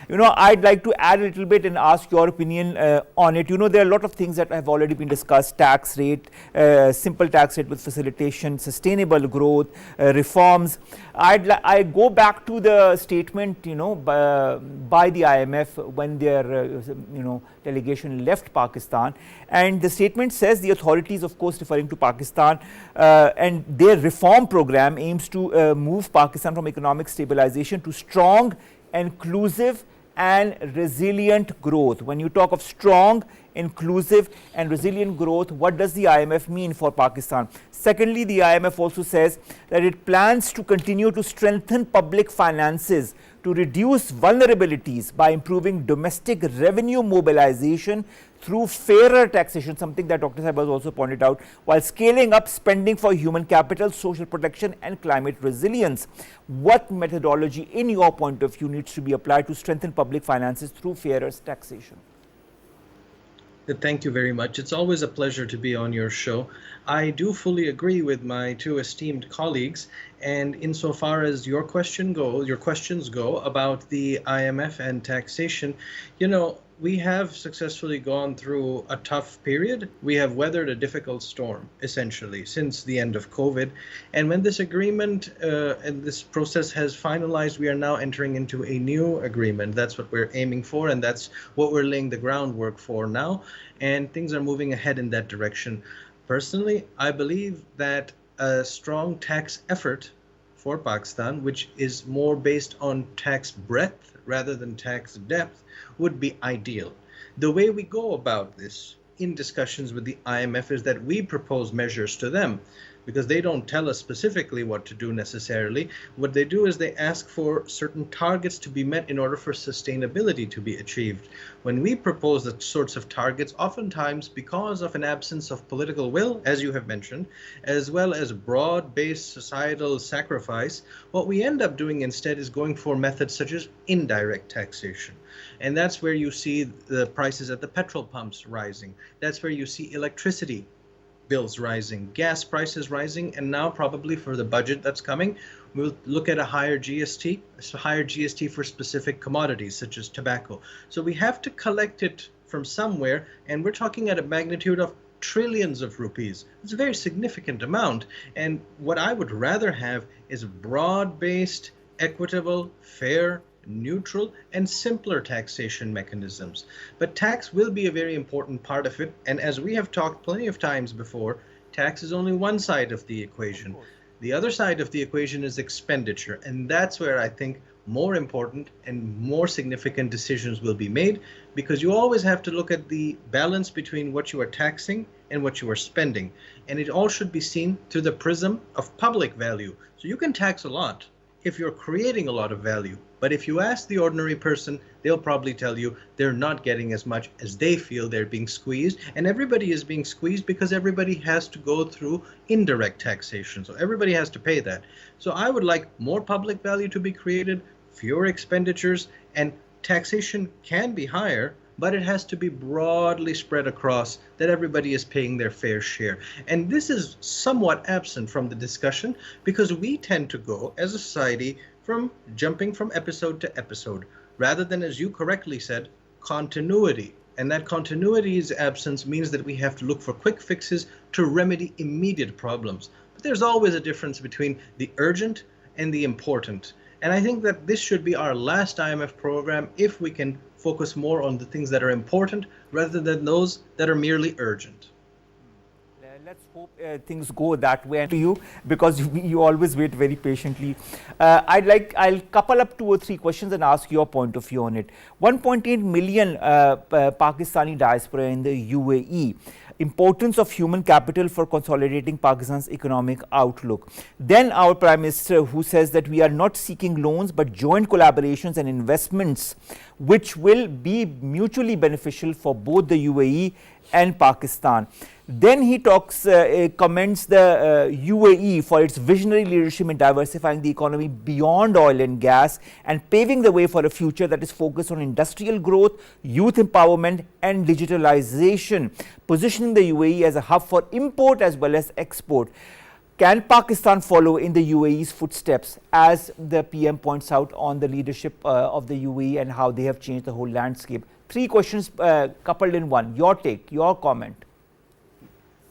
I'd like to add a little bit and ask your opinion on it. There are a lot of things that have already been discussed: tax rate, simple tax rate with facilitation, sustainable growth, reforms. I go back to the statement, by the IMF when their, delegation left Pakistan, and the statement says the authorities, of course, referring to Pakistan, and their reform program aims to move Pakistan from economic stabilization to strong, inclusive and resilient growth. When you talk of strong, inclusive and resilient growth, what does the IMF mean for Pakistan? Secondly, the IMF also says that it plans to continue to strengthen public finances to reduce vulnerabilities by improving domestic revenue mobilization through fairer taxation, something that Dr. Sahib has also pointed out, while scaling up spending for human capital, social protection and climate resilience. What methodology, in your point of view, needs to be applied to strengthen public finances through fairer taxation? Thank you very much. It's always a pleasure to be on your show. I do fully agree with my two esteemed colleagues, and insofar as your questions go about the IMF and taxation, we have successfully gone through a tough period. We have weathered a difficult storm, essentially, since the end of COVID. And when this agreement and this process has finalized, we are now entering into a new agreement. That's what we're aiming for, and that's what we're laying the groundwork for now. And things are moving ahead in that direction. Personally, I believe that a strong tax effort for Pakistan, which is more based on tax breadth rather than tax depth, would be ideal. The way we go about this in discussions with the IMF is that we propose measures to them, because they don't tell us specifically what to do necessarily. What they do is they ask for certain targets to be met in order for sustainability to be achieved. When we propose the sorts of targets, oftentimes because of an absence of political will, as you have mentioned, as well as broad-based societal sacrifice, what we end up doing instead is going for methods such as indirect taxation. And that's where you see the prices at the petrol pumps rising. That's where you see electricity bills rising, gas prices rising, and now probably for the budget that's coming, we'll look at a higher GST for specific commodities such as tobacco. So we have to collect it from somewhere, and we're talking at a magnitude of trillions of rupees. It's a very significant amount, and what I would rather have is broad-based, equitable, fair, neutral and simpler taxation mechanisms. But tax will be a very important part of it, and as we have talked plenty of times before, tax is only one side of the equation. The other side of the equation is expenditure, and that's where I think more important and more significant decisions will be made, because you always have to look at the balance between what you are taxing and what you are spending, and it all should be seen through the prism of public value. So you can tax a lot if you're creating a lot of value. But if you ask the ordinary person, they'll probably tell you they're not getting as much as they feel they're being squeezed. And everybody is being squeezed because everybody has to go through indirect taxation. So everybody has to pay that. So I would like more public value to be created, fewer expenditures, and taxation can be higher, but it has to be broadly spread across, that everybody is paying their fair share. And this is somewhat absent from the discussion, because we tend to go as a society from jumping from episode to episode, rather than, as you correctly said, continuity. And that continuity's absence means that we have to look for quick fixes to remedy immediate problems. But there's always a difference between the urgent and the important. And I think that this should be our last IMF program if we can focus more on the things that are important rather than those that are merely urgent. Let's hope things go that way to you, because you always wait very patiently. I'll couple up 2 or 3 questions and ask your point of view on it. 1.8 million Pakistani diaspora in the UAE. Importance of human capital for consolidating Pakistan's economic outlook. Then our Prime Minister, who says that we are not seeking loans but joint collaborations and investments which will be mutually beneficial for both the UAE and Pakistan. Then he commends the UAE for its visionary leadership in diversifying the economy beyond oil and gas and paving the way for a future that is focused on industrial growth, youth empowerment and digitalization, positioning the UAE as a hub for import as well as export. Can Pakistan follow in the UAE's footsteps, as the PM points out on the leadership of the UAE and how they have changed the whole landscape? Three questions coupled in one. Your take, your comment.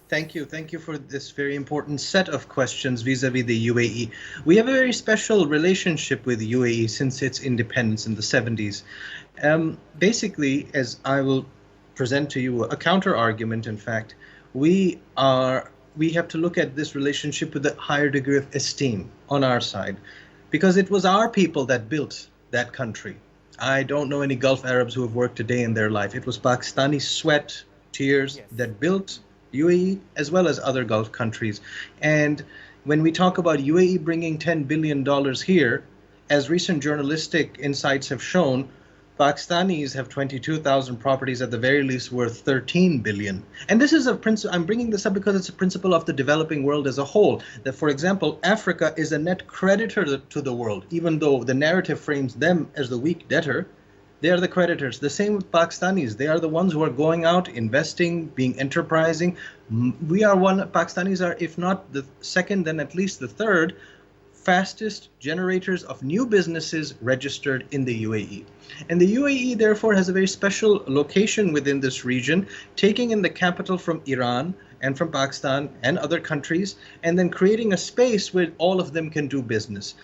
Thank you. Thank you for this very important set of questions vis-a-vis the UAE. We have a very special relationship with the UAE since its independence in the 70s. Basically, as I will present to you a counter argument, in fact, we have to look at this relationship with a higher degree of esteem on our side, because it was our people that built that country. I don't know any Gulf Arabs who have worked a day in their life. It was Pakistani sweat, tears that built UAE as well as other Gulf countries. And when we talk about UAE bringing $10 billion here, as recent journalistic insights have shown, Pakistanis have 22,000 properties at the very least worth 13 billion. And this is a principle, I'm bringing this up because it's a principle of the developing world as a whole. That, for example, Africa is a net creditor to the world, even though the narrative frames them as the weak debtor. They are the creditors. The same with Pakistanis. They are the ones who are going out, investing, being enterprising. Pakistanis are, if not the second, then at least the third fastest generators of new businesses registered in the UAE. And the UAE therefore has a very special location within this region, taking in the capital from Iran and from Pakistan and other countries, and then creating a space where all of them can do business.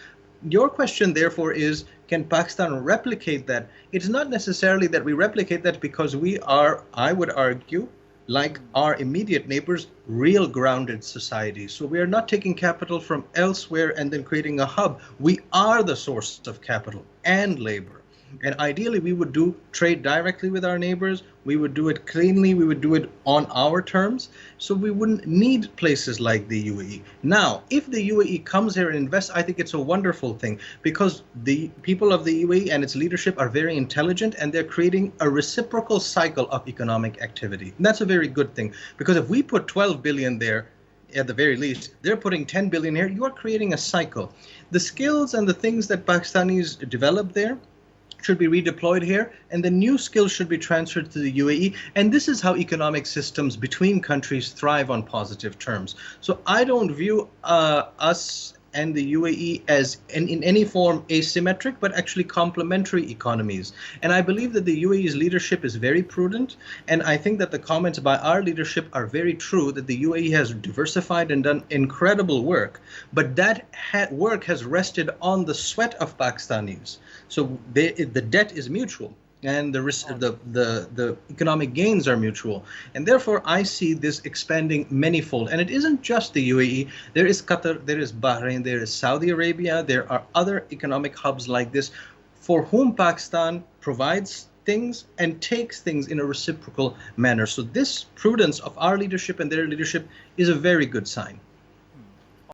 Your question therefore is, can Pakistan replicate that? It's not necessarily that we replicate that because we are, I would argue, like our immediate neighbors, real grounded societies. So we are not taking capital from elsewhere and then creating a hub. We are the source of capital and labor. And ideally, we would do trade directly with our neighbors. We would do it cleanly. We would do it on our terms. So we wouldn't need places like the UAE. Now, if the UAE comes here and invests, I think it's a wonderful thing, because the people of the UAE and its leadership are very intelligent, and they're creating a reciprocal cycle of economic activity. And that's a very good thing, because if we put 12 billion there, at the very least, they're putting 10 billion here, you are creating a cycle. The skills and the things that Pakistanis develop there should be redeployed here, and the new skills should be transferred to the UAE. And this is how economic systems between countries thrive on positive terms. So I don't view us and the UAE as in any form asymmetric, but actually complementary economies. And I believe that the UAE's leadership is very prudent, and I think that the comments by our leadership are very true, that the UAE has diversified and done incredible work, but that work has rested on the sweat of Pakistanis. So the debt is mutual, and the economic gains are mutual. And therefore, I see this expanding manifold. And it isn't just the UAE. There is Qatar, there is Bahrain, there is Saudi Arabia. There are other economic hubs like this for whom Pakistan provides things and takes things in a reciprocal manner. So this prudence of our leadership and their leadership is a very good sign.